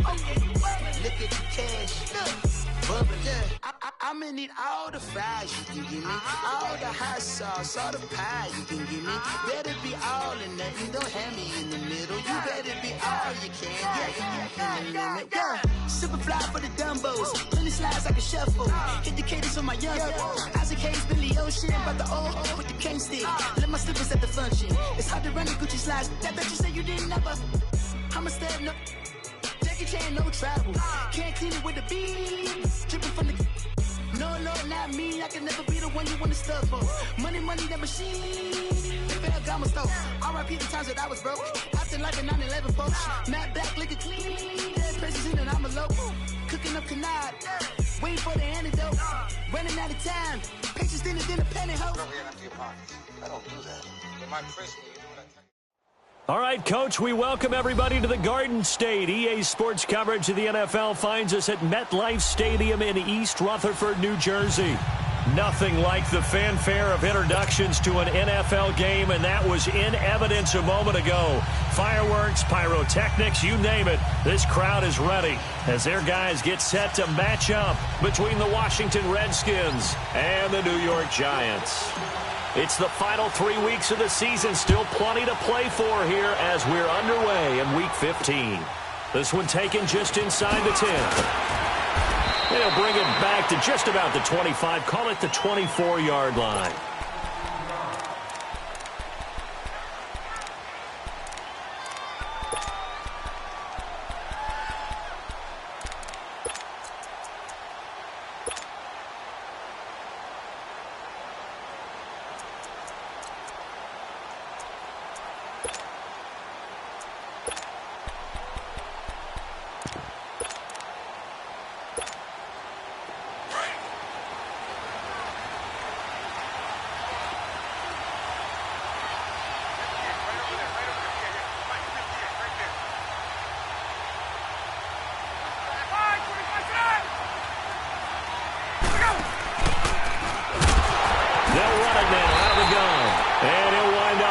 Look at the cash. Bubba, yeah. I'm gonna need all the fries you can give me, all the hot sauce, all the pie you can give me. Better be all or nothing, don't have me in the middle. You better be all you can, yeah, in the limit. Yeah, super fly for the Dumbos, plenty slides like a shuffle. Hit the cadence on my young Isaac Hayes, Billy Ocean, but the old with the cane stick. Let my slippers at the function. It's hard to run the Gucci slides. That bet you say you didn't never. I'm a step no. Jackie Chan, no travel. Can't clean it with the beat. Dripping from the. No, not me. I can never be the one you want to stuff for. Money, that machine. They fell down my stove. R.I.P. the times that I was broke. Acting like a 9/11 folks. Matte black, liquor clean. Dead presses in and I'm a local. Cooking up canard. Waiting for the antidote. Running out of time. Patience thinner than a pantyhose. I don't do that. But my Chris, you know what I tell you? All right, Coach, we welcome everybody to the Garden State. EA Sports coverage of the NFL finds us at MetLife Stadium in East Rutherford, New Jersey. Nothing like the fanfare of introductions to an NFL game, and that was in evidence a moment ago. Fireworks, pyrotechnics, you name it. This crowd is ready as their guys get set to match up between the Washington Redskins and the New York Giants. It's the final 3 weeks of the season. Still plenty to play for here as we're underway in Week 15. This one taken just inside the 10. They'll bring it back to just about the 25. Call it the 24-yard line.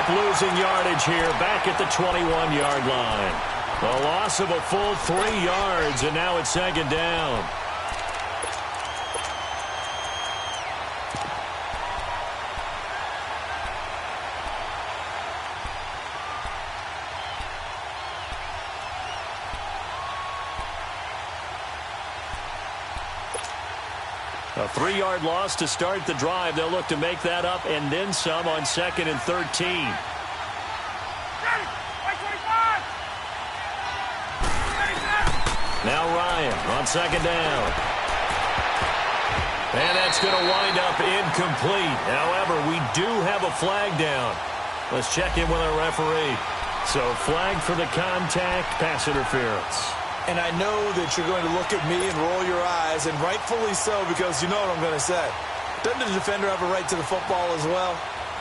Losing yardage here back at the 21-yard line. A loss of a full 3 yards, and now it's second down. A 3-yard loss to start the drive. They'll look to make that up and then some on 2nd and 13. Now Ryan on 2nd down. And that's going to wind up incomplete. However, we do have a flag down. Let's check in with our referee. So flag for the contact, pass interference. And I know that you're going to look at me and roll your eyes, and rightfully so, because you know what I'm going to say. Doesn't the defender have a right to the football as well?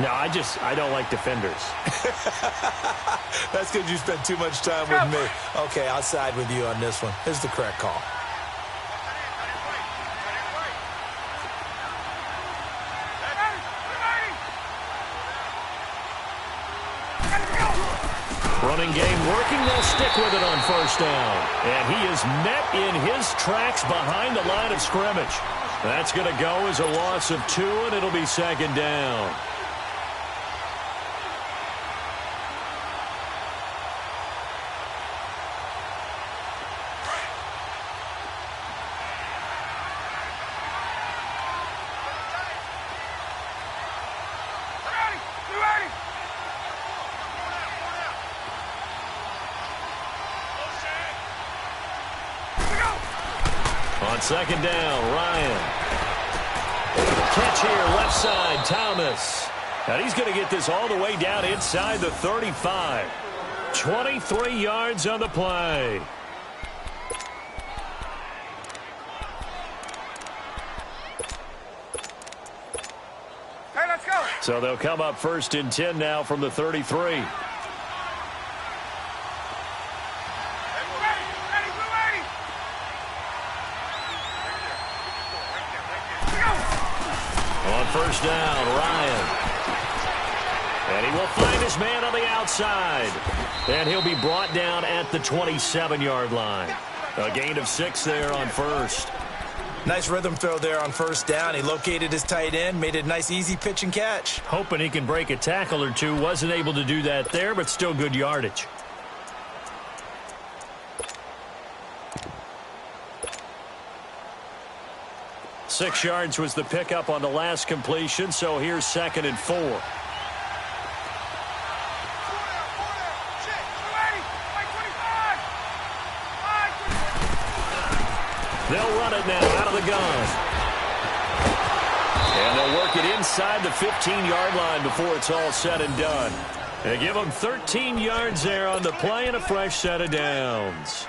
No, I don't like defenders. That's because you spent too much time with me. Okay, I'll side with you on this one. This is the correct call. Running game working. They'll stick with it on 1st down. And he is met in his tracks behind the line of scrimmage. That's going to go as a loss of 2, and it'll be 2nd down. On 2nd down, Ryan. Catch here, left side, Thomas. And he's going to get this all the way down inside the 35. 23 yards on the play. Hey, let's go. So they'll come up 1st and 10 now from the 33. On 1st down, Ryan. And he will find his man on the outside. And he'll be brought down at the 27-yard line. A gain of 6 there on first. Nice rhythm throw there on first down. He located his tight end, made it a nice easy pitch and catch. Hoping he can break a tackle or two. Wasn't able to do that there, but still good yardage. Six yards was the pickup on the last completion, so here's 2nd and 4. They'll run it now out of the gun. And they'll work it inside the 15-yard line before it's all said and done. They give them 13 yards there on the play and a fresh set of downs.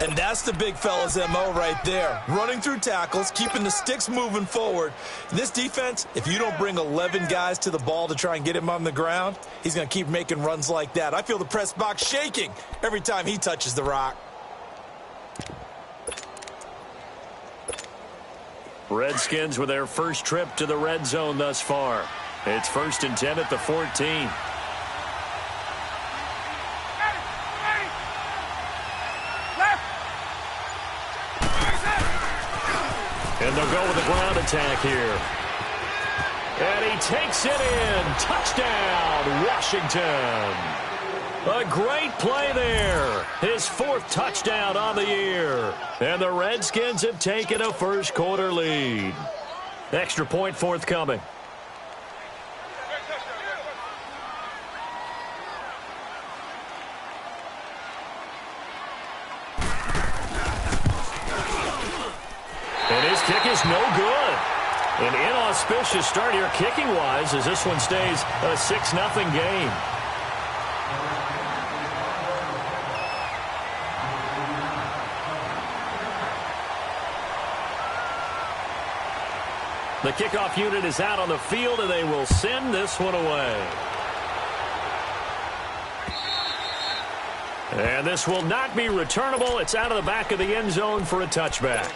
And that's the big fella's MO right there. Running through tackles, keeping the sticks moving forward. In this defense, if you don't bring 11 guys to the ball to try and get him on the ground, he's going to keep making runs like that. I feel the press box shaking every time he touches the rock. Redskins with their first trip to the red zone thus far. It's 1st and 10 at the 14. And they'll go with the ground attack here. And he takes it in. Touchdown, Washington. A great play there. His 4th touchdown on the year. And the Redskins have taken a first quarter lead. Extra point forthcoming. And his kick is no good. An inauspicious start here kicking-wise as this one stays a 6-0 game. The kickoff unit is out on the field, and they will send this one away. And this will not be returnable. It's out of the back of the end zone for a touchback.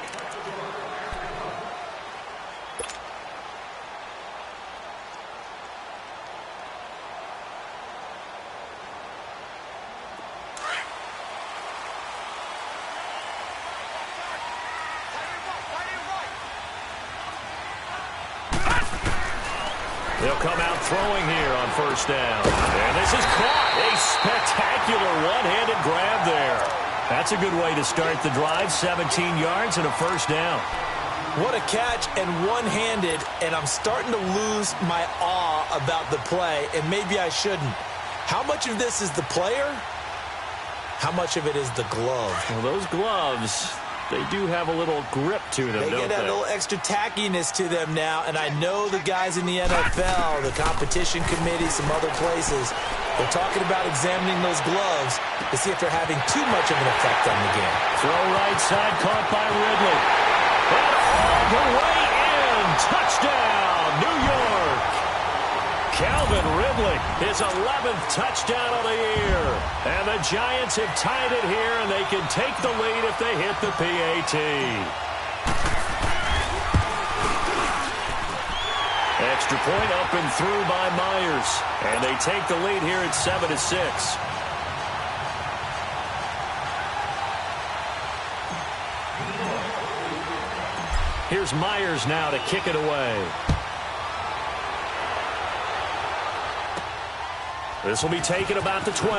They'll come out throwing here on first down. And this is caught. A spectacular one-handed grab there. That's a good way to start the drive. 17 yards and a first down. What a catch and one-handed, and I'm starting to lose my awe about the play, and maybe I shouldn't. How much of this is the player? How much of it is the glove? Well, those gloves, they do have a little grip to them, they don't get a little extra tackiness to them now, and I know the guys in the NFL, the competition committee, some other places, they're talking about examining those gloves to see if they're having too much of an effect on the game. Throw right side, caught by Ridley. And all the way in. Touchdown, New York. Calvin Ridley, his 11th touchdown of the year. And the Giants have tied it here, and they can take the lead if they hit the PAT. Extra point up and through by Myers. And they take the lead here at 7-6. Here's Myers now to kick it away. This will be taken about the 12.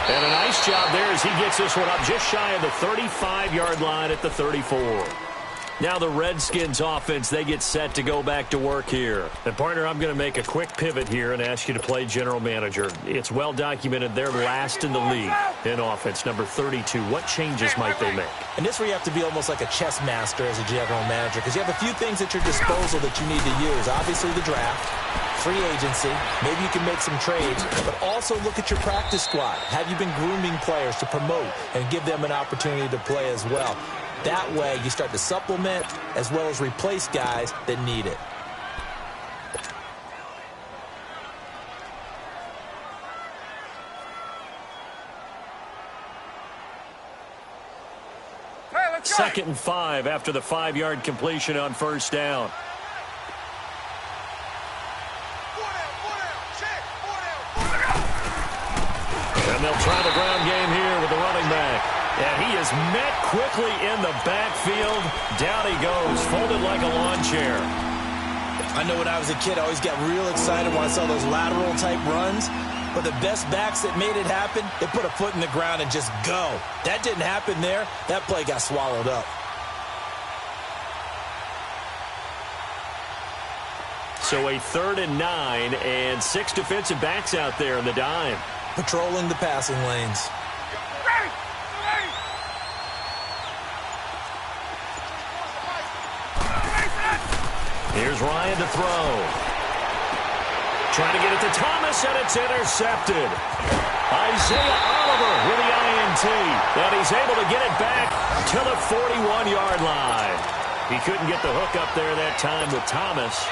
And a nice job there as he gets this one up just shy of the 35-yard line at the 34. Now the Redskins offense, they get set to go back to work here. And partner, I'm going to make a quick pivot here and ask you to play general manager. It's well documented they're last in the league in offense, number 32. What changes might they make? And this where you have to be almost like a chess master as a general manager, because you have a few things at your disposal that you need to use. Obviously the draft, free agency, maybe you can make some trades, but also look at your practice squad. Have you been grooming players to promote and give them an opportunity to play as well? That way, you start to supplement as well as replace guys that need it. Hey, let's go. 2nd and 5 after the 5-yard completion on first down. And they'll try the ground game here with the running back. And he is met quickly in the backfield. Down he goes, folded like a lawn chair. I know when I was a kid, I always got real excited when I saw those lateral-type runs. But the best backs that made it happen, they put a foot in the ground and just go. That didn't happen there. That play got swallowed up. So a 3rd and 9 and 6 defensive backs out there in the dime. Patrolling the passing lanes. Here's Ryan to throw. Trying to get it to Thomas, and it's intercepted. Isaiah Oliver with the INT, and he's able to get it back to the 41-yard line. He couldn't get the hook up there that time with Thomas.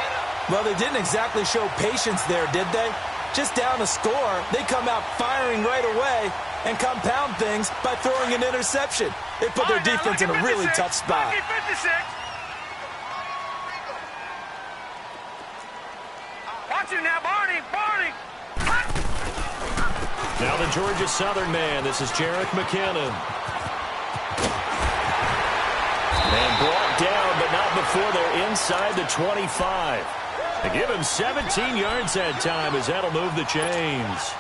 Well, they didn't exactly show patience there, did they? Just down a score, they come out firing right away and compound things by throwing an interception. They put their defense in a really tough spot. Watch it now, Barney! Now the Georgia Southern man. This is Jerick McKinnon. And brought down, but not before they're inside the 25. They give him 17 yards that time as that'll move the chains.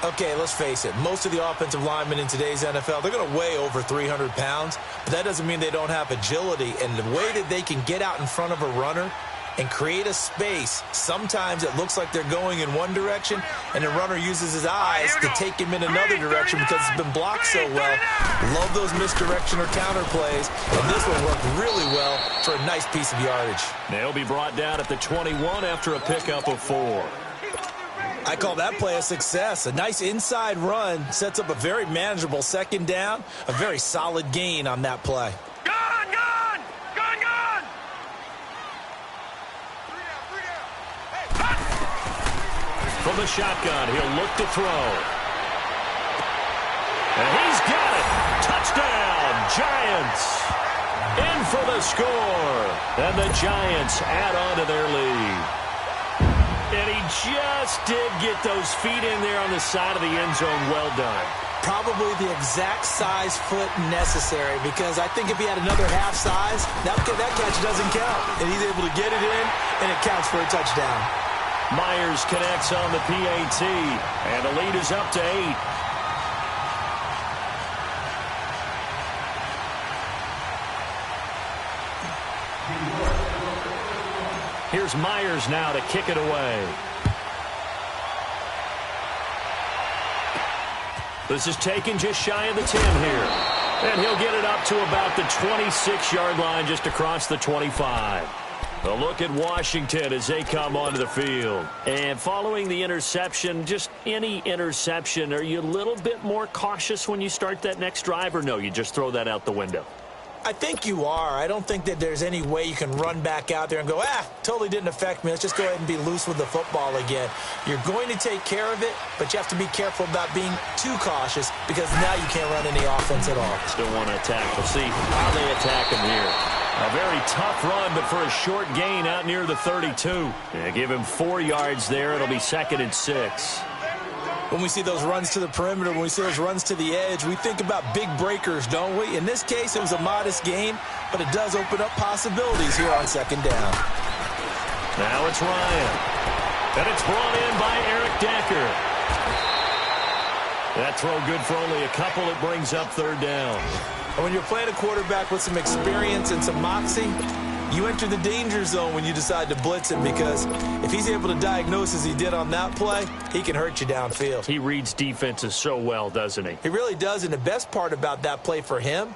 Okay, let's face it. Most of the offensive linemen in today's NFL, they're going to weigh over 300 pounds, but that doesn't mean they don't have agility. And the way that they can get out in front of a runner and create a space, sometimes it looks like they're going in one direction, and the runner uses his eyes to take him in another direction because it's been blocked so well. Love those misdirection or counter plays, and this one worked really well for a nice piece of yardage. They'll be brought down at the 21 after a pickup of 4. I call that play a success. A nice inside run sets up a very manageable 2nd down, a very solid gain on that play. From the shotgun, he'll look to throw. And he's got it. Touchdown, Giants. In for the score. And the Giants add on to their lead. And he just did get those feet in there on the side of the end zone. Well done. Probably the exact size foot necessary, because I think if he had another half size, that catch doesn't count. And he's able to get it in, and it counts for a touchdown. Myers connects on the PAT, and the lead is up to 8. Here's Myers now to kick it away. This is taken just shy of the 10 here. And he'll get it up to about the 26-yard line, just across the 25. A look at Washington as they come onto the field. And following the interception, just any interception, are you a little bit more cautious when you start that next drive, or no, you just throw that out the window? I think you are. I don't think that there's any way you can run back out there and go, totally didn't affect me. Let's just go ahead and be loose with the football again. You're going to take care of it, but you have to be careful about being too cautious, because now you can't run any offense at all. Still want to attack. We'll see how they attack him here. A very tough run, but for a short gain out near the 32. Yeah, give him 4 yards there. It'll be 2nd and 6. When we see those runs to the perimeter, when we see those runs to the edge, we think about big breakers, don't we? In this case, it was a modest gain, but it does open up possibilities here on 2nd down. Now it's Ryan. And it's brought in by Eric Decker. That throw good for only a couple. It brings up 3rd down. And when you're playing a quarterback with some experience and some moxie, you enter the danger zone when you decide to blitz him, because if he's able to diagnose as he did on that play, he can hurt you downfield. He reads defenses so well, doesn't he? He really does, and the best part about that play for him,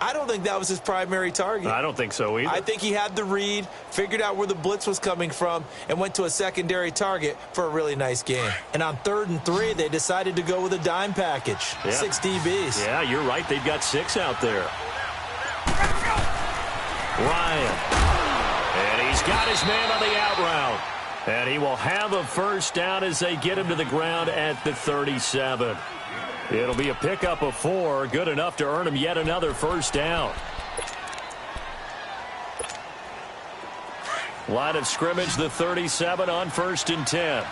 I don't think that was his primary target. I don't think so either. I think he had the read, figured out where the blitz was coming from, and went to a secondary target for a really nice game. And on 3rd and 3, they decided to go with a dime package. Yeah. 6 DBs. Yeah, you're right. They've got 6 out there. Ryan. And he's got his man on the out route. And he will have a 1st down as they get him to the ground at the 37. It'll be a pickup of 4, good enough to earn him yet another 1st down. Line of scrimmage, the 37 on 1st and 10.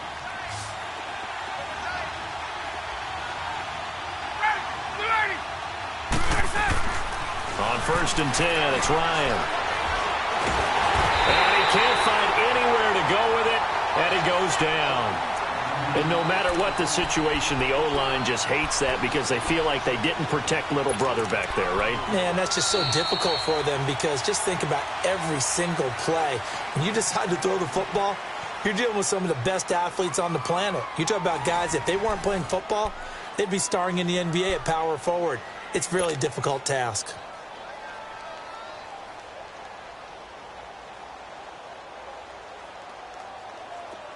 On 1st and 10, it's Ryan. And he can't find anywhere to go with it, and he goes down. And no matter what the situation, the O-line just hates that because they feel like they didn't protect little brother back there, right? Man, that's just so difficult for them because just think about every single play. When you decide to throw the football, you're dealing with some of the best athletes on the planet. You talk about guys, if they weren't playing football, they'd be starring in the NBA at power forward. It's really a difficult task.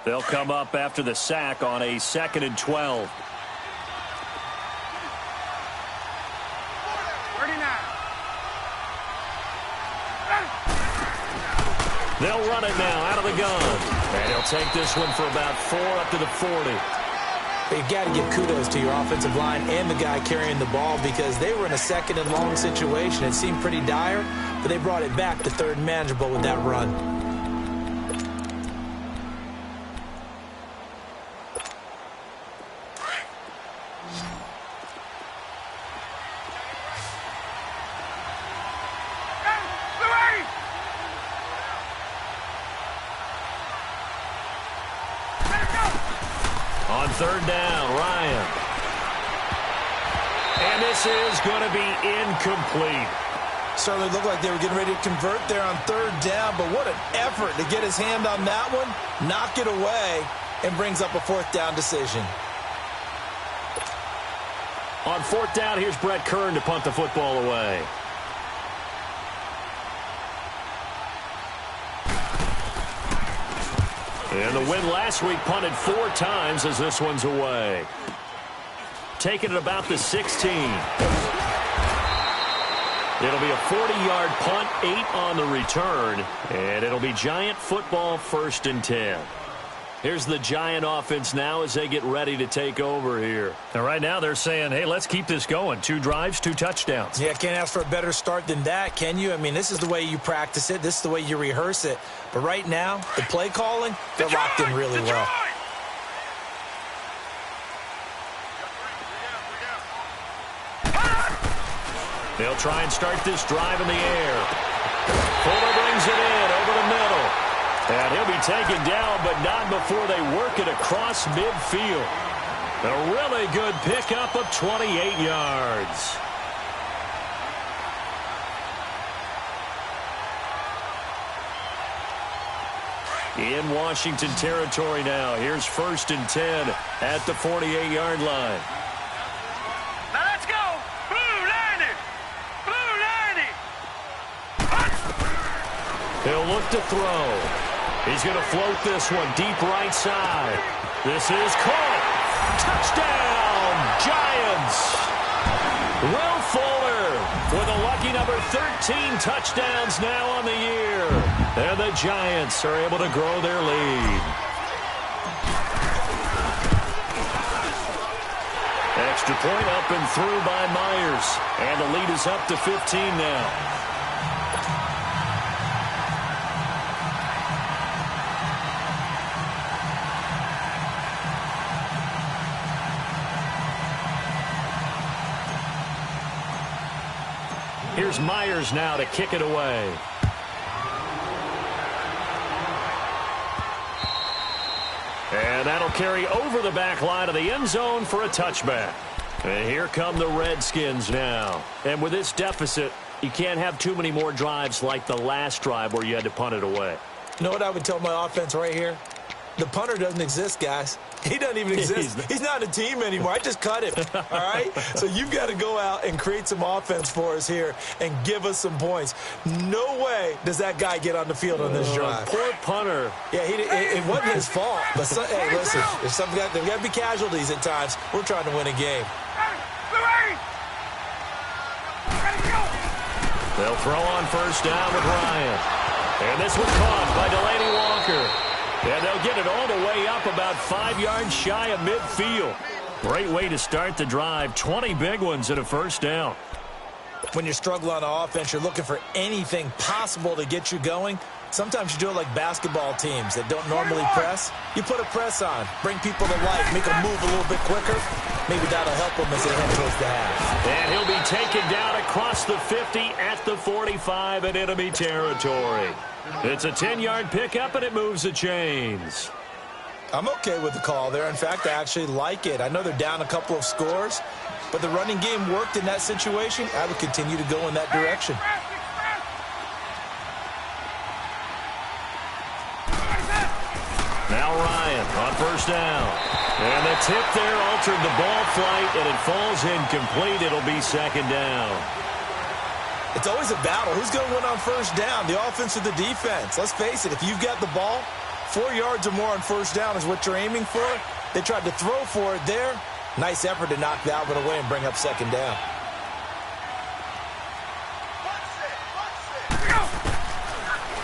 They'll come up after the sack on a 2nd and 12. 39. They'll run it now out of the gun. And he'll take this one for about 4 up to the 40. You've got to give kudos to your offensive line and the guy carrying the ball because they were in a 2nd and long situation. It seemed pretty dire, but they brought it back to 3rd and manageable with that run. On 3rd down, Ryan. And this is going to be incomplete. Certainly looked like they were getting ready to convert there on 3rd down, but what an effort to get his hand on that one, knock it away, and brings up a 4th down decision. On 4th down, here's Brett Kern to punt the football away. And the win last week punted 4 times as this one's away. Taking it about the 16. It'll be a 40-yard punt, 8 on the return, and it'll be Giant football 1st and 10. Here's the Giant offense now as they get ready to take over here. And right now they're saying, hey, let's keep this going. 2 drives, 2 touchdowns. Yeah, can't ask for a better start than that, can you? I mean, this is the way you practice it. This is the way you rehearse it. But right now, the play calling, they're locked in really well. They'll try and start this drive in the air. Fuller brings it in over the middle. And he'll be taken down, but not before they work it across midfield. A really good pickup of 28 yards. In Washington territory now. Here's 1st and 10 at the 48-yard line. Now let's go. Blue 90. Blue 90. He'll look to throw. He's going to float this one deep right side. This is caught. Touchdown, Giants. Will Fuller with a lucky number 13 touchdowns now on the year. And the Giants are able to grow their lead. Extra point up and through by Myers. And the lead is up to 15 now. Here's Myers now to kick it away. And that'll carry over the back line of the end zone for a touchback. And here come the Redskins now. And with this deficit, you can't have too many more drives like the last drive where you had to punt it away. You know what I would tell my offense right here? The punter doesn't exist, guys. He doesn't even exist. He's not a team anymore. I just cut him, all right? So you've got to go out and create some offense for us here and give us some points. No way does that guy get on the field on this drive. Poor punter. Yeah, it wasn't his fault. But, hey, listen, there's got to be casualties at times. We're trying to win a game. They'll throw on 1st down with Ryan. And this one caught by Delaney Walker. And they'll get it all the way up about 5 yards shy of midfield. Great way to start the drive. 20 big ones and a 1st down. When you struggle on offense, you're looking for anything possible to get you going. Sometimes you do it like basketball teams that don't normally press. You put a press on, bring people to life, make them move a little bit quicker. Maybe that'll help them as they head towards the half. And he'll be taken down across the 50 at the 45 in enemy territory. It's a 10-yard pickup, and it moves the chains. I'm okay with the call there. In fact, I actually like it. I know they're down a couple of scores, but the running game worked in that situation. I would continue to go in that direction. Now Ryan on first down. And the tip there altered the ball flight, and it falls incomplete. It'll be second down. It's always a battle. Who's going to win on first down, the offense or the defense? Let's face it, if you've got the ball, 4 yards or more on first down is what you're aiming for. They tried to throw for it there. Nice effort to knock that one away and bring up second down.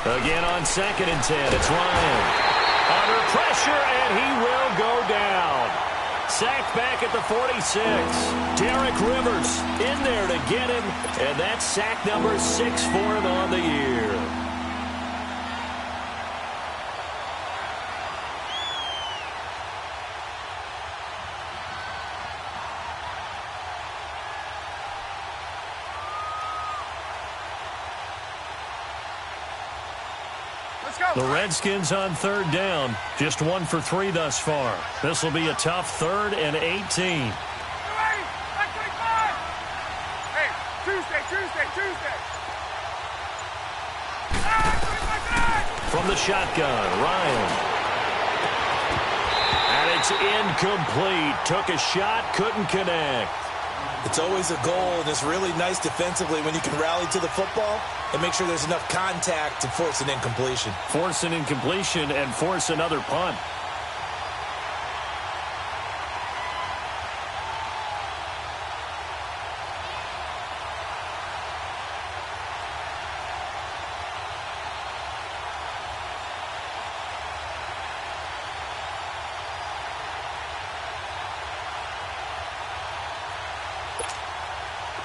Again on 2nd and 10, it's Ryan. Under pressure, and he will go down. Sacked back at the 46. Derek Rivers in there to get him, and that's sack number 6 for him on the year. The Redskins on 3rd down. Just 1 for 3 thus far. This will be a tough 3rd and 18. Hey, Tuesday. From the shotgun, Ryan. And it's incomplete. Took a shot, couldn't connect. It's always a goal, and it's really nice defensively when you can rally to the football and make sure there's enough contact to force an incompletion. Force an incompletion and force another punt.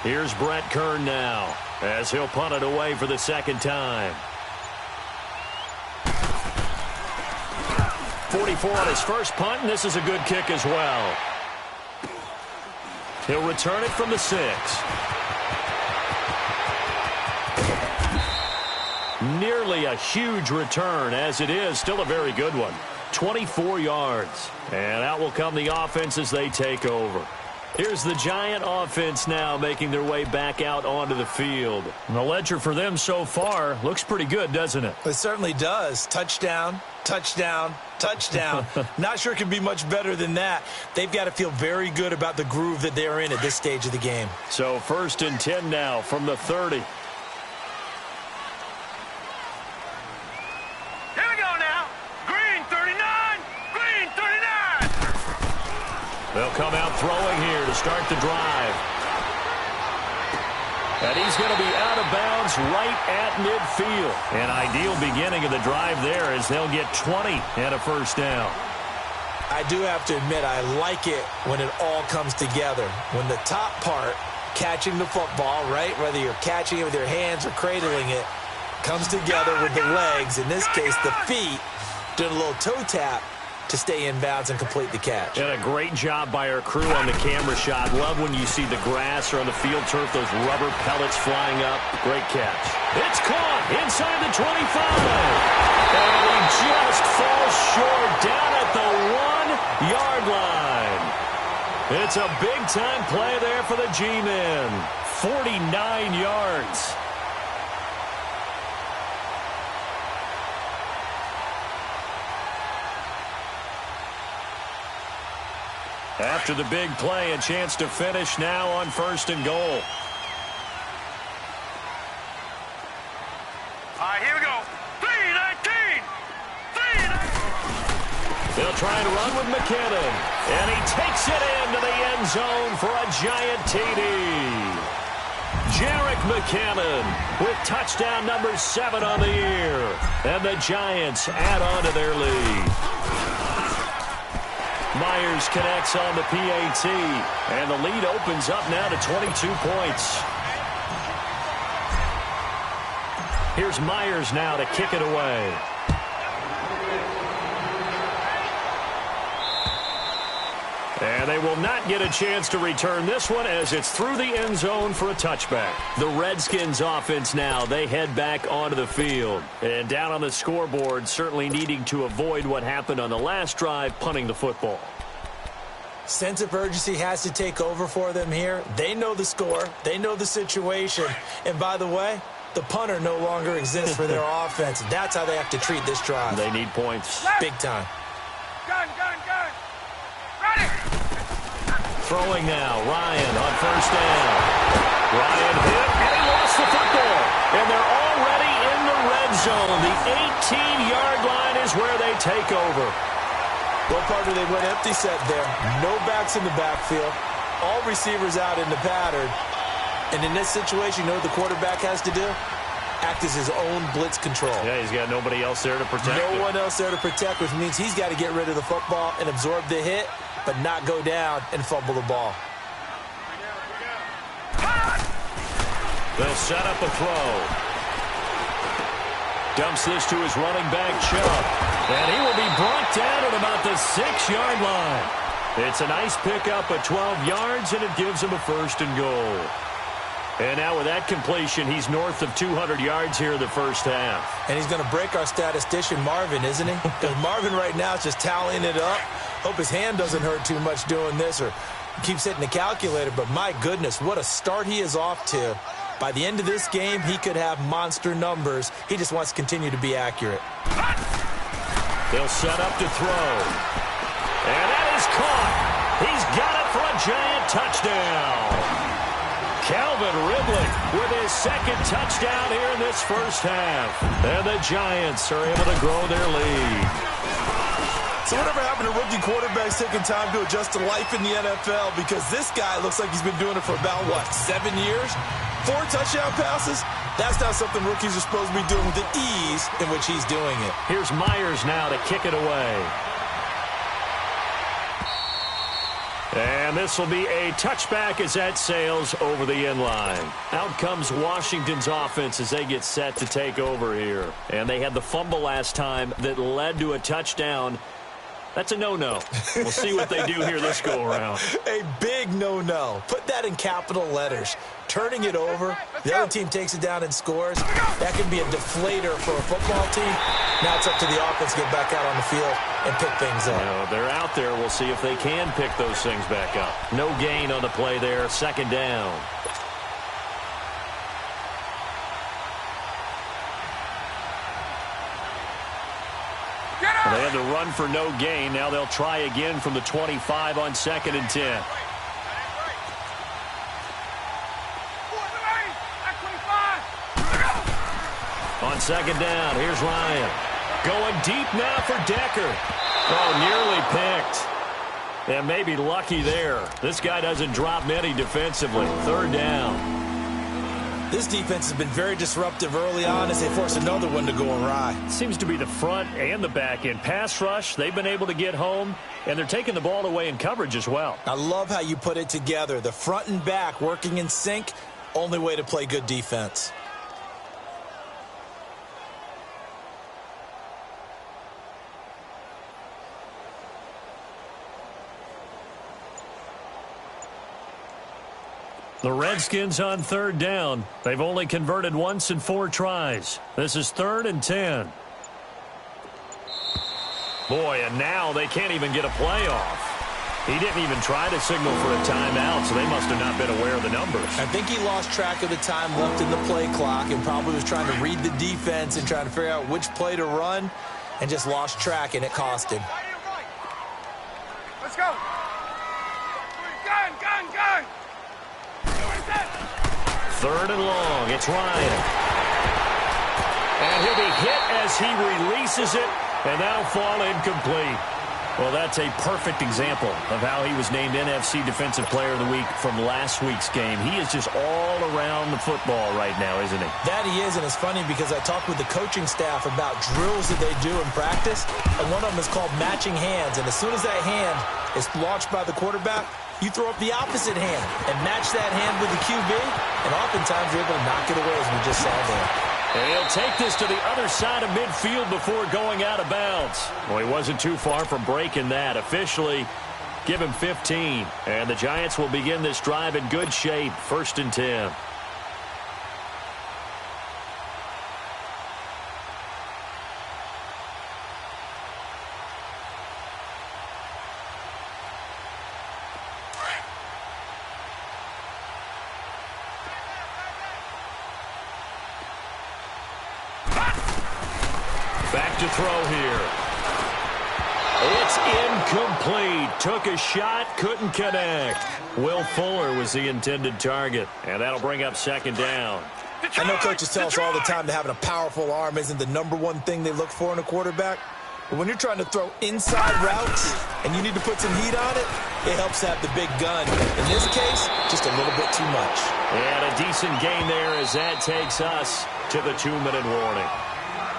Here's Brett Kern now, as he'll punt it away for the second time. 44 on his first punt, and this is a good kick as well. He'll return it from the 6. Nearly a huge return, as it is still a very good one. 24 yards. And out will come the offense as they take over. Here's the Giant offense now making their way back out onto the field. And the ledger for them so far looks pretty good, doesn't it? It certainly does. Touchdown, touchdown, touchdown. Not sure it can be much better than that. They've got to feel very good about the groove that they're in at this stage of the game. So 1st and 10 now from the 30. Here we go now. Green 39. Green 39. They'll come out throwing here to start the drive. And he's going to be out of bounds right at midfield. An ideal beginning of the drive there as they'll get 20 and a first down. I do have to admit, I like it when it all comes together. When the top part, catching the football, right, whether you're catching it with your hands or cradling it, comes together with the legs, in this case the feet, doing a little toe tap to stay in bounds and complete the catch. And a great job by our crew on the camera shot. Love when you see the grass or on the field turf, those rubber pellets flying up. Great catch. It's caught inside the 25. And he just falls short down at the 1-yard line. It's a big-time play there for the G-men. 49 yards. After the big play, a chance to finish now on 1st and goal. All right, here we go. 3-19. 3-19. They'll try and run with McKinnon. And he takes it into the end zone for a Giant TD. Jerick McKinnon with touchdown number 7 on the year. And the Giants add on to their lead. Myers connects on the PAT, and the lead opens up now to 22 points. Here's Myers now to kick it away. And they will not get a chance to return this one as it's through the end zone for a touchback. The Redskins offense now, they head back onto the field. And down on the scoreboard, certainly needing to avoid what happened on the last drive, punting the football. Sense of urgency has to take over for them here. They know the score. They know the situation. And by the way, the punter no longer exists for their offense. That's how they have to treat this drive. They need points. Big time. Gun. Ready. Throwing now, Ryan on first down. Ryan hit, and he lost the football. And they're already in the red zone. The 18-yard line is where they take over. Well, partner, they went empty set there. No backs in the backfield. All receivers out in the pattern. And in this situation, you know what the quarterback has to do? Act as his own blitz control. Yeah, he's got nobody else there to protect him. No one else there to protect, which means he's got to get rid of the football and absorb the hit, but not go down and fumble the ball. They'll set up a throw. Dumps this to his running back, Chubb. And he will be brought down at about the 6-yard line. It's a nice pickup at 12 yards, and it gives him a first and goal. And now with that completion, he's north of 200 yards here in the first half. And he's going to break our statistician, Marvin, isn't he? Because Marvin right now is just tallying it up. Hope his hand doesn't hurt too much doing this or keeps hitting the calculator. But my goodness, what a start he is off to. By the end of this game, he could have monster numbers. He just wants to continue to be accurate. They'll set up to throw. And that is caught. He's got it for a giant touchdown. Calvin Ridley with his second touchdown here in this first half. And the Giants are able to grow their lead. So whatever happened to rookie quarterbacks taking time to adjust to life in the NFL? Because this guy looks like he's been doing it for about, 7 years? 4 touchdown passes? That's not something rookies are supposed to be doing with the ease in which he's doing it. Here's Myers now to kick it away. And this will be a touchback as that sails over the end line. Out comes Washington's offense as they get set to take over here. And they had the fumble last time that led to a touchdown. That's a no-no. We'll see what they do here this go-around. A big no-no. Put that in capital letters. Turning it over, the other team takes it down and scores. That can be a deflator for a football team. Now it's up to the offense to get back out on the field and pick things up. No, they're out there. We'll see if they can pick those things back up. No gain on the play there. Second down. They had to run for no gain. Now they'll try again from the 25 on 2nd and 10. On 2nd down, here's Ryan. Going deep now for Decker. Oh, nearly picked. And maybe lucky there. This guy doesn't drop many defensively. 3rd down. This defense has been very disruptive early on as they force another one to go awry. Seems to be the front and the back end. Pass rush, they've been able to get home, and they're taking the ball away in coverage as well. I love how you put it together. The front and back working in sync, only way to play good defense. The Redskins on 3rd down. They've only converted once in 4 tries. This is 3rd and 10. Boy, and now they can't even get a play off. He didn't even try to signal for a timeout, so they must have not been aware of the numbers. I think he lost track of the time left in the play clock and probably was trying to read the defense and trying to figure out which play to run and just lost track, and it cost him. Let's go. Gun. 3rd and long. It's Ryan. And he'll be hit as he releases it, and that'll fall incomplete. Well, that's a perfect example of how he was named NFC Defensive Player of the Week from last week's game. He is just all around the football right now, isn't he? That he is, and it's funny because I talked with the coaching staff about drills that they do in practice, and one of them is called matching hands. And as soon as that hand is launched by the quarterback, you throw up the opposite hand and match that hand with the QB, and oftentimes you're able to knock it away, as we just saw there. And he'll take this to the other side of midfield before going out of bounds. Well, he wasn't too far from breaking that. Officially, Give him 15. And the Giants will begin this drive in good shape. 1st and 10. Back to throw here. It's incomplete. Took a shot, couldn't connect. Will Fuller was the intended target, and that'll bring up 2nd down. I know coaches tell us all the time that having a powerful arm isn't the #1 thing they look for in a quarterback. But when you're trying to throw inside routes and you need to put some heat on it, it helps to have the big gun. In this case, just a little bit too much. And a decent gain there as that takes us to the 2-minute warning.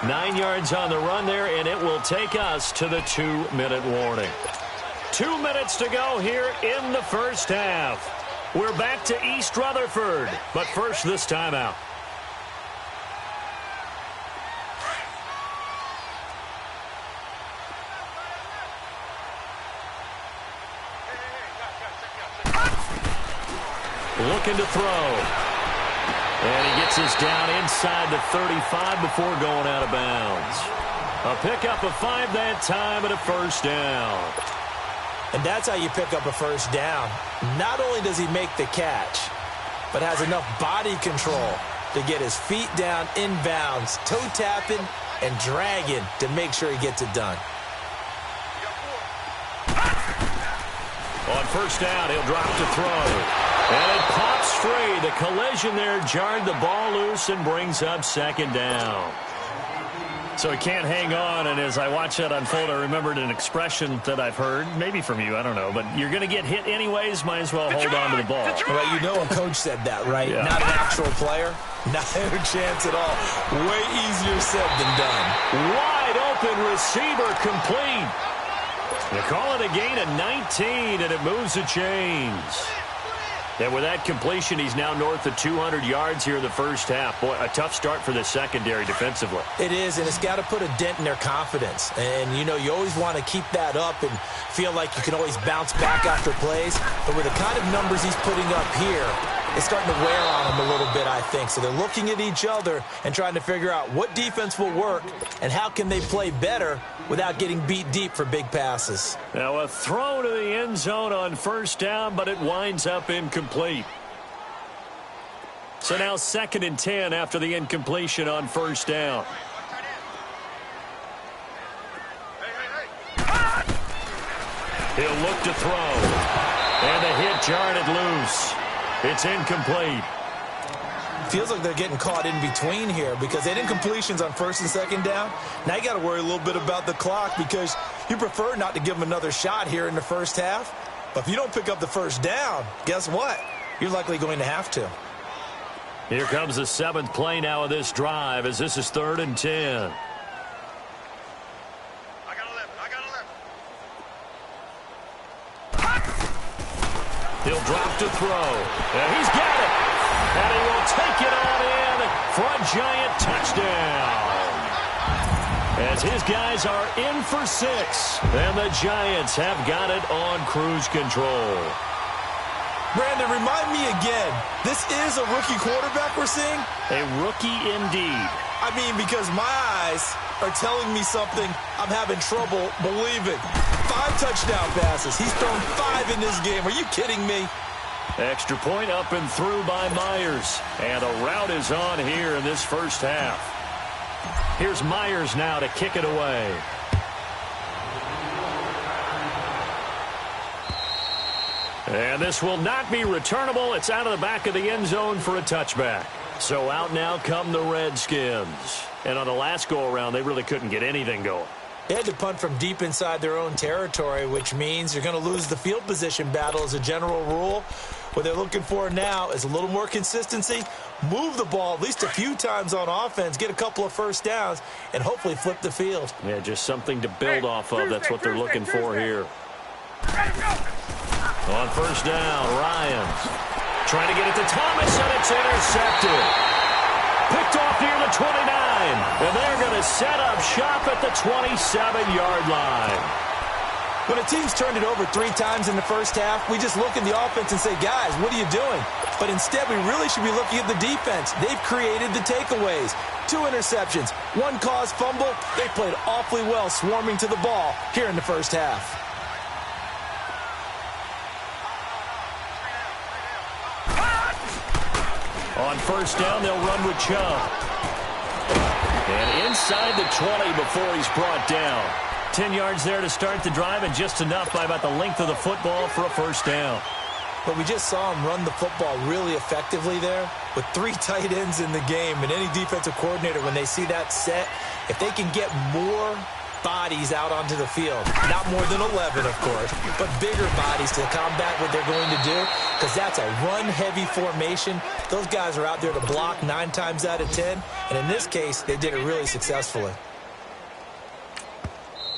9 yards on the run there, and it will take us to the 2-minute warning. 2 minutes to go here in the first half. We're back to East Rutherford, but first this timeout. Looking to throw. And he gets us down inside the 35 before going out of bounds. A pickup of 5 that time and a 1st down. And that's how you pick up a 1st down. Not only does he make the catch, but has enough body control to get his feet down inbounds, toe tapping and dragging to make sure he gets it done. On 1st down, he'll drop to throw. And it pops free. The collision there jarred the ball loose and brings up 2nd down. So he can't hang on, and as I watch that unfold, I remembered an expression that I've heard, maybe from you, I don't know, but you're going to get hit anyways, might as well hold on to the ball. Well, you know a coach said that, right? Yeah. Not an actual player. Not a chance at all. Way easier said than done. Wide open receiver complete. They call it a gain of 19, and it moves the chains. And with that completion, he's now north of 200 yards here in the first half. Boy, a tough start for the secondary defensively. It is, and it's got to put a dent in their confidence. And, you know, you always want to keep that up and feel like you can always bounce back after plays. But with the kind of numbers he's putting up here, it's starting to wear on them a little bit, I think. So they're looking at each other and trying to figure out what defense will work and how can they play better without getting beat deep for big passes. Now a throw to the end zone on 1st down, but it winds up incomplete. So now 2nd and 10 after the incompletion on 1st down. He'll look to throw. And the hit jarred it loose. It's incomplete. Feels like they're getting caught in between here because they did incompletions on 1st and 2nd down. Now you got to worry a little bit about the clock because you prefer not to give them another shot here in the first half. But if you don't pick up the 1st down, guess what? You're likely going to have to. Here comes the 7th play now of this drive as this is 3rd and 10. He'll drop to throw. And he's got it. And he will take it on in for a Giant touchdown. As his guys are in for 6. And the Giants have got it on cruise control. Brandon, remind me again, this is a rookie quarterback we're seeing? A rookie indeed. I mean, because my eyes are telling me something I'm having trouble believing. 5 touchdown passes. He's thrown 5 in this game. Are you kidding me? Extra point up and through by Myers. And a rout is on here in this first half. Here's Myers now to kick it away. And this will not be returnable. It's out of the back of the end zone for a touchback. So out now come the Redskins. And on the last go-around, they really couldn't get anything going. They had to punt from deep inside their own territory, which means you're going to lose the field position battle as a general rule. What they're looking for now is a little more consistency, move the ball at least a few times on offense, get a couple of 1st downs, and hopefully flip the field. Yeah, just something to build off of. That's what they're looking for here. On 1st down, Ryans trying to get it to Thomas, and it's intercepted. Picked off near the 29, and they're going to set up shop at the 27-yard line. When a team's turned it over 3 times in the first half, we just look at the offense and say, guys, what are you doing? But instead, we really should be looking at the defense. They've created the takeaways. 2 interceptions, 1 caused fumble. They played awfully well swarming to the ball here in the first half. On first down, they'll run with Chubb. And inside the 20 before he's brought down. 10 yards there to start the drive, and just enough by about the length of the football for a first down. But we just saw him run the football really effectively there with 3 tight ends in the game. And any defensive coordinator, when they see that set, if they can get more bodies out onto the field, not more than 11, of course, but bigger bodies to combat what they're going to do, because that's a run-heavy formation. Those guys are out there to block 9 times out of 10, and in this case, they did it really successfully.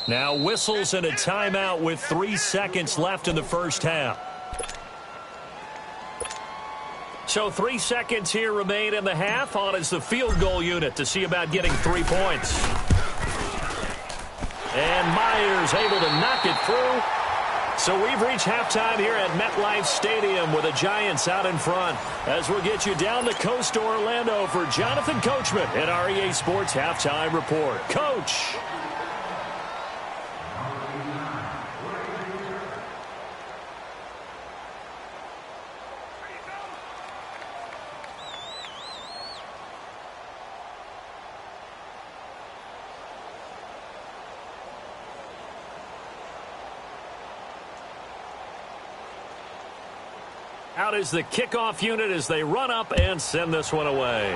Now whistles and a timeout with 3 seconds left in the first half. So 3 seconds here remain in the half. On is the field goal unit to see about getting 3 points. And Myers able to knock it through. So we've reached halftime here at MetLife Stadium with the Giants out in front. As we'll get you down the coast to Orlando for Jonathan Coachman at our EA Sports Halftime Report. Coach. Out is the kickoff unit as they run up and send this one away.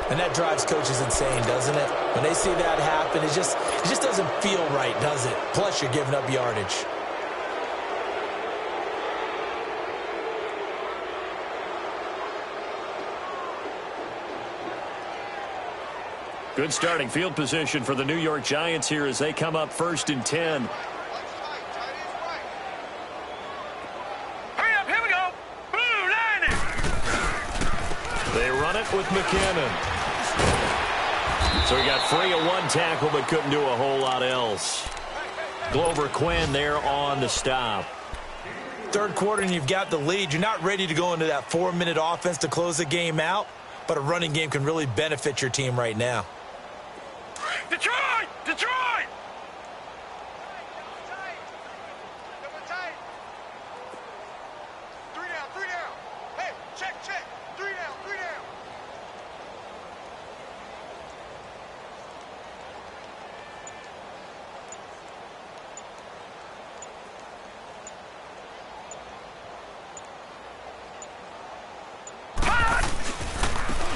And that drives coaches insane, doesn't it? When they see that happen, it just doesn't feel right, does it? Plus, you're giving up yardage. Good starting field position for the New York Giants here as they come up 1st and 10. With McKinnon. So he got free of 1 tackle but couldn't do a whole lot else. Glover Quinn there on the stop. 3rd quarter and you've got the lead. You're not ready to go into that 4-minute offense to close the game out, but a running game can really benefit your team right now. Detroit! Detroit!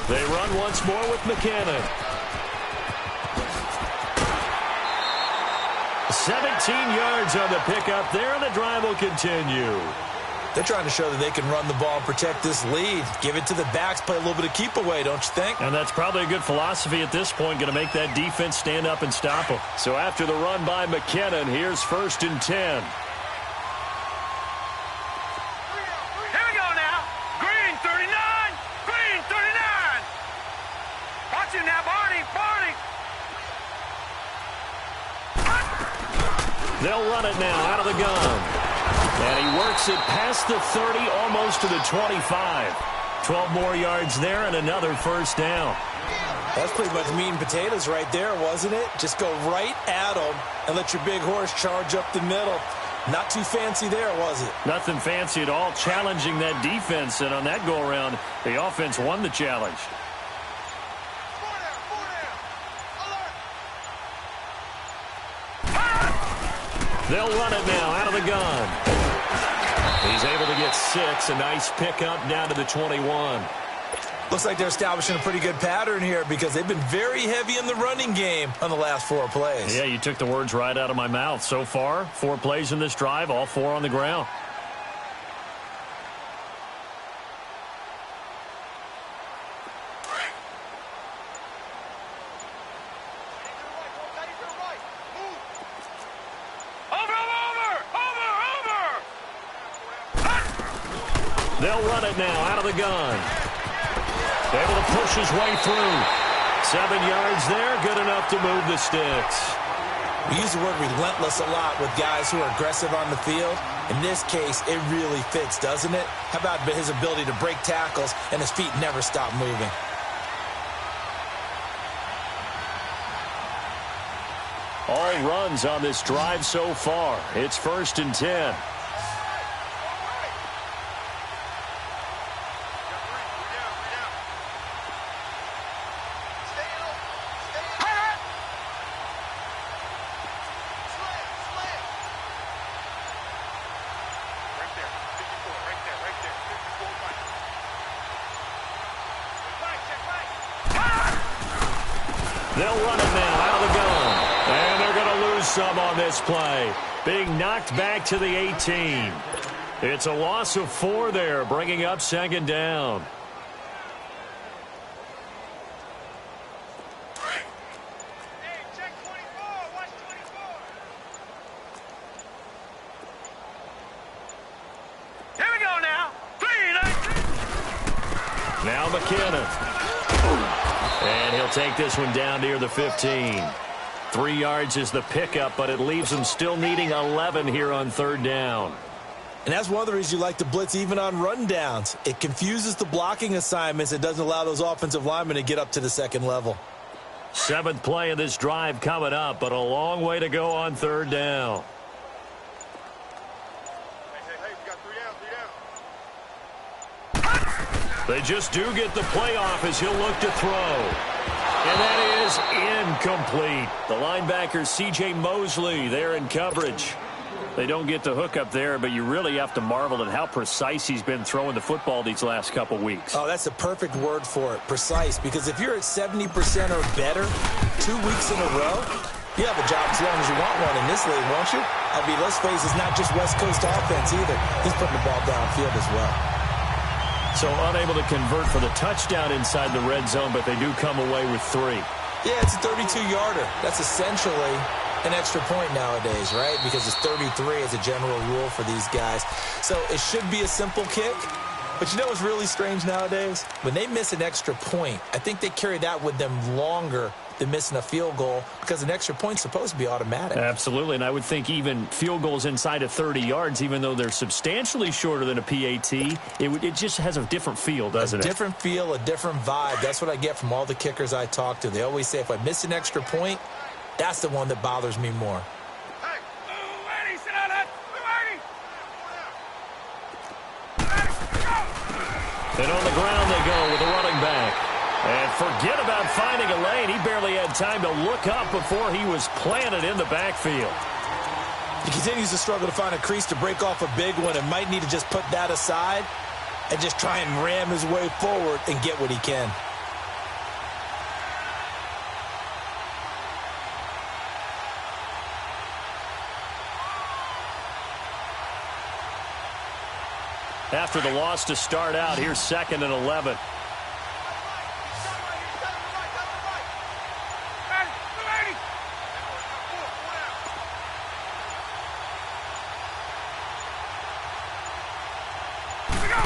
They run once more with McKinnon. 17 yards on the pickup there, and the drive will continue. They're trying to show that they can run the ball and protect this lead. Give it to the backs, play a little bit of keep away, don't you think? And that's probably a good philosophy at this point, going to make that defense stand up and stop them. So after the run by McKinnon, here's 1st and 10. They'll run it now out of the gun. And he works it past the 30, almost to the 25. 12 more yards there and another first down. That's pretty much meat and potatoes right there, wasn't it? Just go right at them and let your big horse charge up the middle. Not too fancy there, was it? Nothing fancy at all, challenging that defense. And on that go-around, the offense won the challenge. They'll run it now out of the gun. He's able to get 6. A nice pickup down to the 21. Looks like they're establishing a pretty good pattern here because they've been very heavy in the running game on the last 4 plays. Yeah, you took the words right out of my mouth. So far, 4 plays in this drive, all 4 on the ground. They'll run it now out of the gun. Able to push his way through. 7 yards there, good enough to move the sticks. We use the word relentless a lot with guys who are aggressive on the field. In this case, it really fits, doesn't it? How about his ability to break tackles and his feet never stop moving? All runs on this drive so far. It's 1st and 10. They'll run it now out of the gun. And they're going to lose some on this play. Being knocked back to the 18. It's a loss of 4 there, bringing up 2nd down. Hey, check 24. Watch 24. Here we go now. 3, 19. Now McKinnon. And he'll take this one down near the 15. 3 yards is the pickup, but it leaves them still needing 11 here on 3rd down. And that's one of the reasons you like to blitz even on rundowns. It confuses the blocking assignments. It doesn't allow those offensive linemen to get up to the 2nd level. 7th play of this drive coming up, but a long way to go on 3rd down. Hey, we got 3 down. They just do get the play off as he'll look to throw. And that is incomplete. The linebacker, C.J. Mosley, there in coverage. They don't get the hook up there, but you really have to marvel at how precise he's been throwing the football these last couple weeks. Oh, that's the perfect word for it, precise. Because if you're at 70% or better 2 weeks in a row, you have a job as long as you want one in this league, won't you? I mean, let's face it, it's not just West Coast offense either. He's putting the ball downfield as well. So unable to convert for the touchdown inside the red zone, but they do come away with 3. Yeah, it's a 32-yarder. That's essentially an extra point nowadays, right? Because it's 33 as a general rule for these guys. So it should be a simple kick. But you know what's really strange nowadays? When they miss an extra point, I think they carry that with them longer than missing a field goal because an extra point's supposed to be automatic. Absolutely, and I would think even field goals inside of 30 yards, even though they're substantially shorter than a PAT, it just has a different feel, doesn't it? A different feel, a different vibe. That's what I get from all the kickers I talk to. They always say if I miss an extra point, that's the one that bothers me more. Hey, Eddie, sit on that. And on the ground they go with the running back. And forget about finding a lane. He barely had time to look up before he was planted in the backfield. He continues to struggle to find a crease to break off a big one and might need to just put that aside and just try and ram his way forward and get what he can. After the loss to start out, here's 2nd and 11.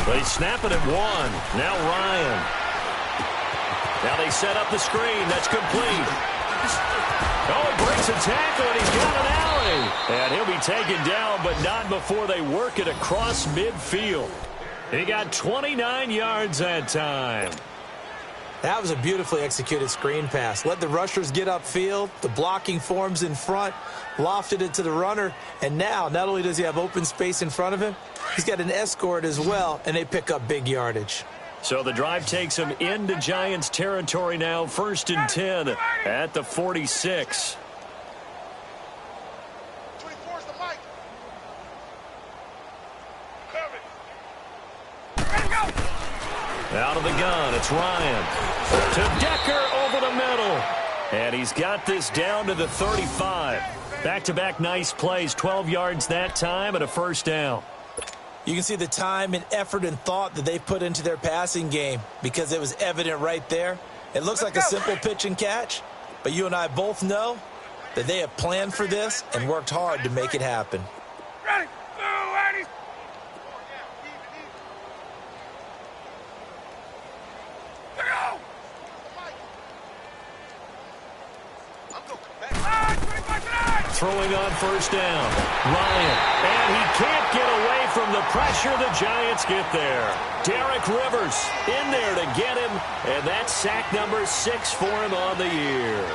They snap it at 1. Now Ryan. Now they set up the screen. That's complete. Oh, he breaks a tackle, and he's got an alley. And he'll be taken down, but not before they work it across midfield. He got 29 yards that time. That was a beautifully executed screen pass. Let the rushers get upfield. The blocking forms in front. Lofted it to the runner. And now, not only does he have open space in front of him, he's got an escort as well, and they pick up big yardage. So the drive takes him into Giants territory now. 1st and 10 at the 46. 24's the mic. Out of the gun, it's Ryan. To Decker over the middle. And he's got this down to the 35. Back-to-back nice plays, 12 yards that time and a 1st down. You can see the time and effort and thought that they put into their passing game because it was evident right there. It looks like a simple pitch and catch, but you and I both know that they have planned for this and worked hard to make it happen. Ready. throwing on first down. Ryan, and he can't get away from the pressure. The Giants get there. Derek Rivers in there to get him, and that's sack number 6 for him on the year.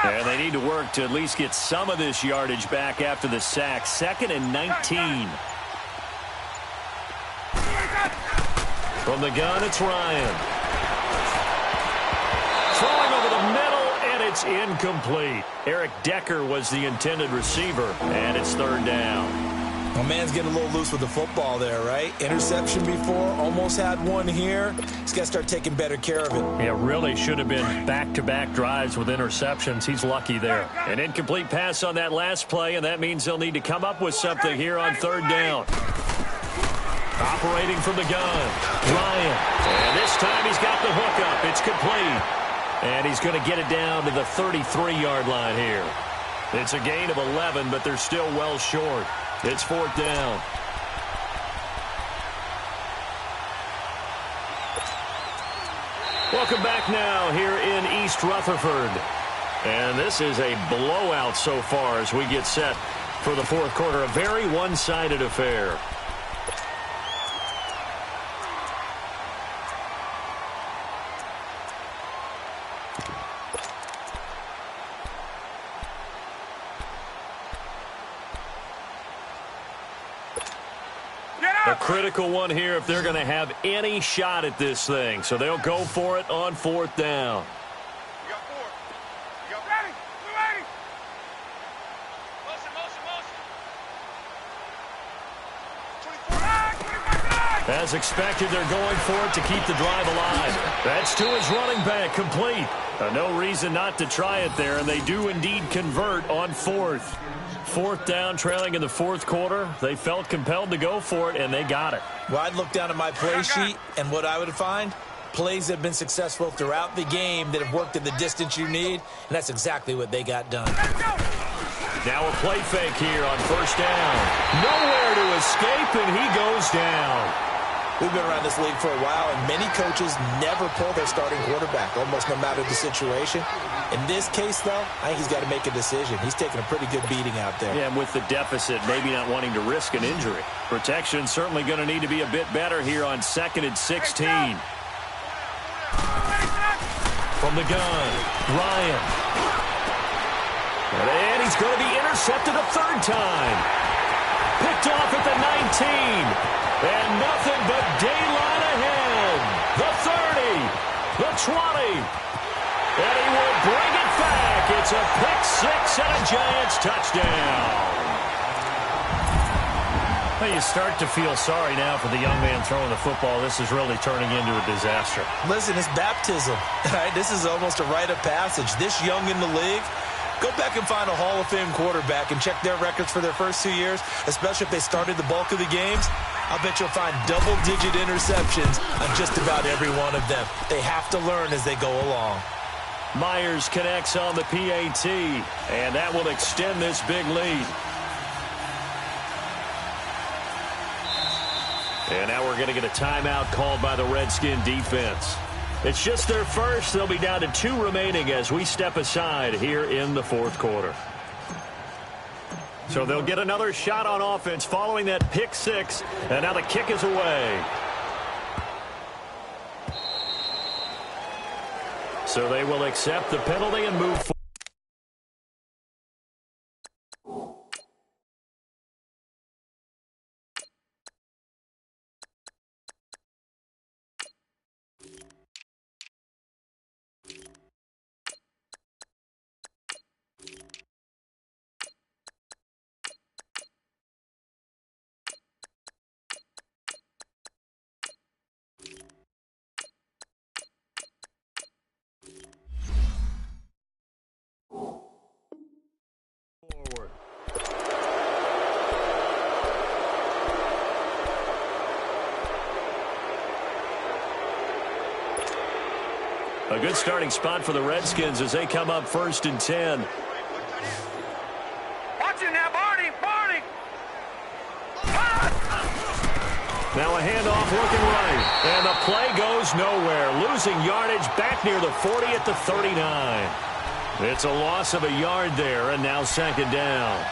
And they need to work to at least get some of this yardage back after the sack. 2nd and 19. From the gun, it's Ryan. Throwing over the middle, and it's incomplete. Eric Decker was the intended receiver, and it's 3rd down. My man's getting a little loose with the football there, right? Interception before, almost had one here. He's got to start taking better care of it. Yeah, really should have been back-to-back drives with interceptions. He's lucky there. An incomplete pass on that last play, and that means they'll need to come up with something here on 3rd down. Operating from the gun, Ryan. And this time he's got the hookup. It's complete. And he's going to get it down to the 33-yard line here. It's a gain of 11, but they're still well short. It's 4th down. Welcome back now here in East Rutherford. And this is a blowout so far as we get set for the 4th quarter. A very one-sided affair. A critical one here if they're going to have any shot at this thing. So they'll go for it on 4th down. You got 4. You got ready. We're ready. Motion, motion, motion. 24. As expected, they're going for it to keep the drive alive. That's to his running back, complete. No reason not to try it there, and they do indeed convert on 4th. 4th down, trailing in the 4th quarter. They felt compelled to go for it, and they got it. Well, I'd look down at my play sheet, and what I would find, plays that have been successful throughout the game that have worked at the distance you need, and that's exactly what they got done. Now a play fake here on 1st down. Nowhere to escape, and he goes down. We've been around this league for a while, and many coaches never pull their starting quarterback, almost no matter the situation. In this case, though, I think he's got to make a decision. He's taking a pretty good beating out there. Yeah, and with the deficit, maybe not wanting to risk an injury. Protection certainly going to need to be a bit better here on 2nd and 16. From the gun, Ryan. And he's going to be intercepted a 3rd time. Picked off at the 19. And nothing but daylight ahead. The 30. The 20. And he will bring it back. It's a pick-6 and a Giants touchdown. Well, you start to feel sorry now for the young man throwing the football. This is really turning into a disaster. Listen, it's baptism. Right? This is almost a rite of passage. This young in the league, go back and find a Hall of Fame quarterback and check their records for their first 2 years, especially if they started the bulk of the games. I'll bet you'll find double-digit interceptions on just about every one of them. They have to learn as they go along. Myers connects on the PAT, and that will extend this big lead. And now we're going to get a timeout called by the Redskin defense. It's just their first. They'll be down to 2 remaining as we step aside here in the 4th quarter. So they'll get another shot on offense following that pick-6, and now the kick is away. So they will accept the penalty and move forward. A good starting spot for the Redskins as they come up 1st and 10. Watch it now, Barney! Barney! Now a handoff looking right. And the play goes nowhere. Losing yardage back near the 40 at the 39. It's a loss of a yard there, and now 2nd down.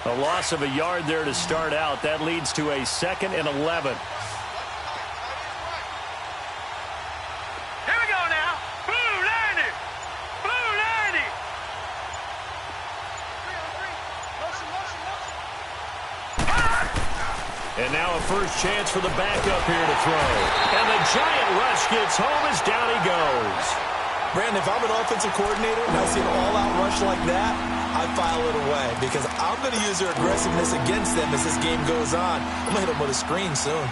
A loss of a yard there to start out. That leads to a 2nd and 11. Here we go now. Blue 90! Blue 90! And now a first chance for the backup here to throw. And the giant rush gets home as down he goes. Brandon, if I'm an offensive coordinator and I see an all-out rush like that, I file it away because I'm going to use their aggressiveness against them as this game goes on. I'm going to hit them with a screen soon.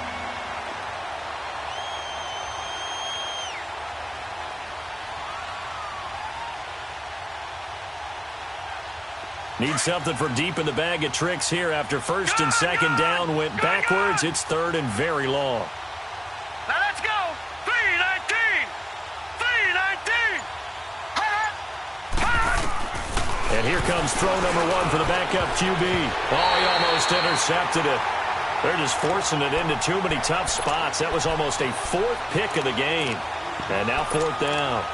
Need something from deep in the bag of tricks here after 1st and 2nd down went backwards. It's 3rd and very long. Now let's go! 319! 319! And here comes throw number 1 for the backup QB. Oh, he almost intercepted it. They're just forcing it into too many tough spots. That was almost a 4th pick of the game. And now 4th down.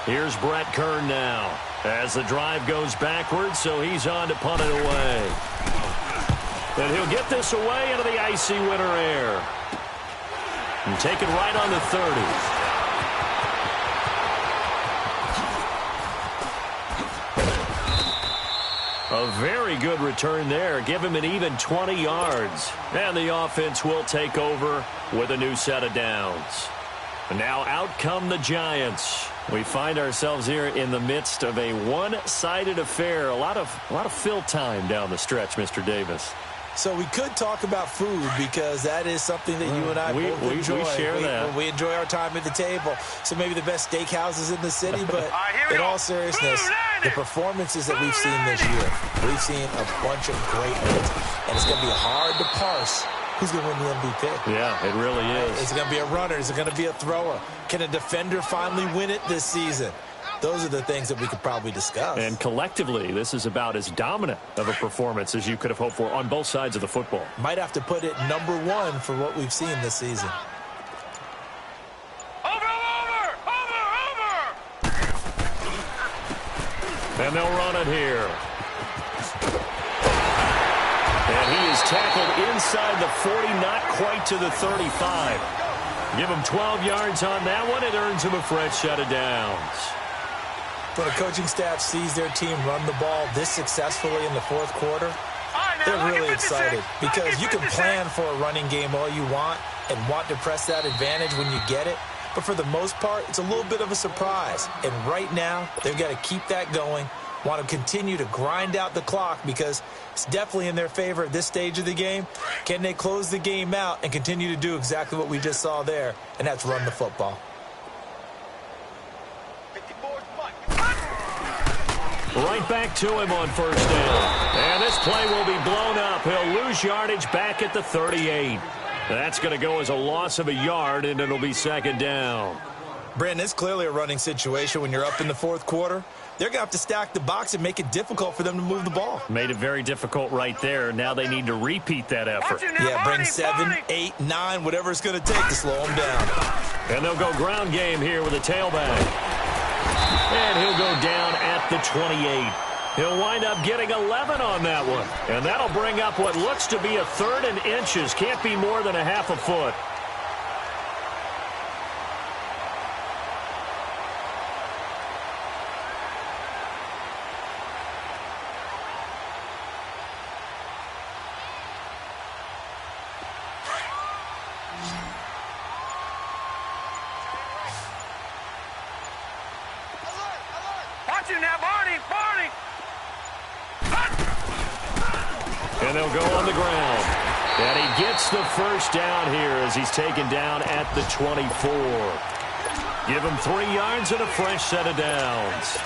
Here's Brett Kern now as the drive goes backwards, so he's on to punt it away. And he'll get this away into the icy winter air. And take it right on the 30. A very good return there. Give him an even 20 yards. And the offense will take over with a new set of downs. And now out come the Giants. We find ourselves here in the midst of a one-sided affair. A lot of fill time down the stretch, Mr. Davis. So we could talk about food because that is something that you and I both enjoy. We share that. We enjoy our time at the table. So maybe the best steakhouses in the city, but in all seriousness, the performances that we've seen this year, we've seen a bunch of great ones. And it's going to be hard to parse who's going to win the MVP. Yeah, it really is. Is it going to be a runner? Is it going to be a thrower? Can a defender finally win it this season? Those are the things that we could probably discuss. And collectively, this is about as dominant of a performance as you could have hoped for on both sides of the football. Might have to put it number 1 for what we've seen this season. Over! And they'll run it here. And he is tackled inside the 40, not quite to the 35. Give him 12 yards on that one. It earns him a fresh set of downs. When a coaching staff sees their team run the ball this successfully in the 4th quarter, they're really excited because you can plan for a running game all you want and want to press that advantage when you get it. But for the most part, it's a little bit of a surprise. And right now, they've got to keep that going, want to continue to grind out the clock because it's definitely in their favor at this stage of the game. Can they close the game out and continue to do exactly what we just saw there, and that's run the football. Right back to him on 1st down. And this play will be blown up. He'll lose yardage back at the 38. That's going to go as a loss of a yard, and it'll be 2nd down. Brandon, it's clearly a running situation when you're up in the 4th quarter. They're going to have to stack the box and make it difficult for them to move the ball. Made it very difficult right there. Now they need to repeat that effort. Yeah, bring 7, 8, 9, whatever it's going to take to slow them down. And they'll go ground game here with a tailback. And he'll go down at the 28. He'll wind up getting 11 on that one. And that'll bring up what looks to be a 3rd and inches. Can't be more than a half a foot. And they'll go on the ground. And he gets the first down here as he's taken down at the 24. Give him 3 yards and a fresh set of downs.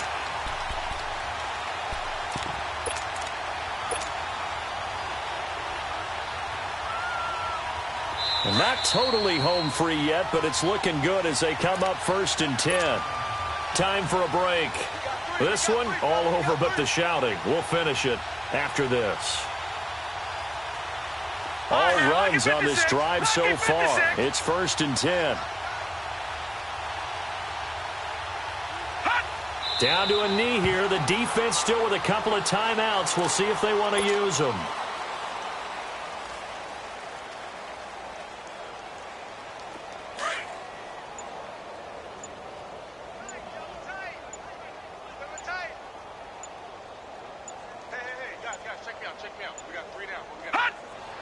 And not totally home free yet, but it's looking good as they come up 1st and 10. Time for a break. This one, all over but the shouting. We'll finish it after this. All runs on this drive so far. It's 1st and 10. Down to a knee here. The defense still with a couple of timeouts. We'll see if they want to use them.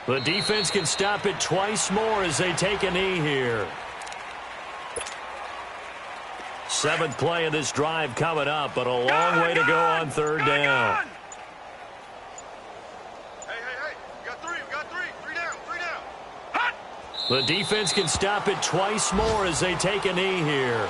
The defense can stop it twice more as they take a knee here. 7th play of this drive coming up, but a long way to go on 3rd down. Hey, we got three. Three down. Hot! The defense can stop it twice more as they take a knee here.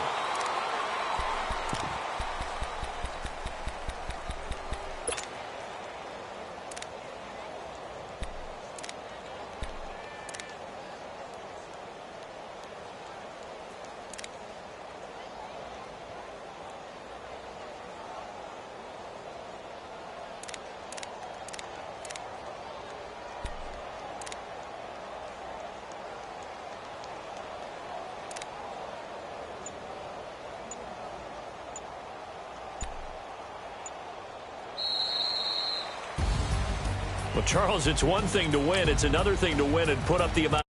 Well, Charles, it's one thing to win. It's another thing to win and put up the amount.